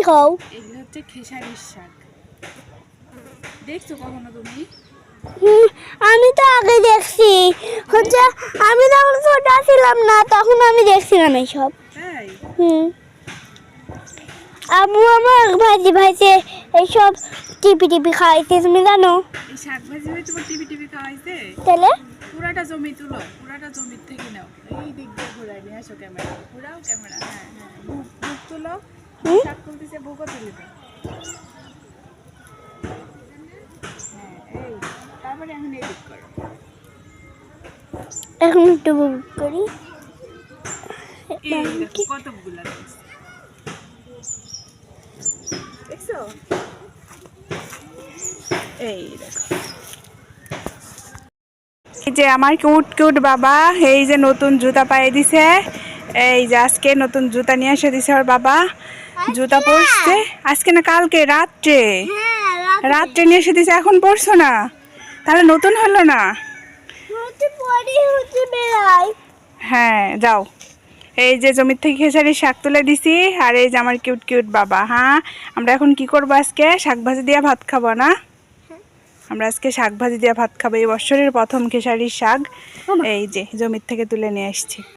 দেখাও। এগুলো হচ্ছে খেসারির শাক। দেখছো কখনো তুমি? আমি তো আগে দেখছি, হচ্ছে আমি যখন ছোট ছিলাম না তখন আমি দেখছিলাম এইসব। তাই? আম্মু আমার ভাজি ভাজে এইসব টিপি টিপি খাইছে, তুমি জানো? এই শাক ভাজি হয়ে তোমার টিভি টিভি খাওয়াইছে? তাহলে পুরাটা জমি তুলো, পুরাটা জমির থেকে নাও। এই দিক দিয়ে ঘুরাই নিয়ে আসো ক্যামেরা, ঘুরাও ক্যামেরা। হ্যাঁ হ্যাঁ, বুক বুক তুলো। শাক তুলতেছে, বুকও তুলে দাও। হ্যাঁ, এই তারপরে এখন এই দিক করো। এখন একটু বুক করি। এই দেখো কতগুলা রয়েছে, দেখছো? এই দেখো, এই যে আমার কিউট কিউট বাবা, এই যে নতুন জুতা পায়ে দিছে। এই যে আজকে নতুন জুতা নিয়ে এসে দিছে ওর বাবা। জুতা পরছে আজকে না কালকে রাত্রে, রাত্রে নিয়ে এসে দিছে, এখন পরছো না? তাহলে নতুন হলো না? হ্যাঁ যাও। এই যে জমির থেকে খেসারির শাক তুলে দিছি, আর এই যে আমার কিউট কিউট বাবা। হ্যাঁ, আমরা এখন কি করবো আজকে? শাক ভাজি দিয়ে ভাত খাবো না? আমরা আজকে শাক ভাজি দিয়ে ভাত খাবো। এই বছরের প্রথম খেসারির শাক এই যে জমির থেকে তুলে নিয়ে আসছি।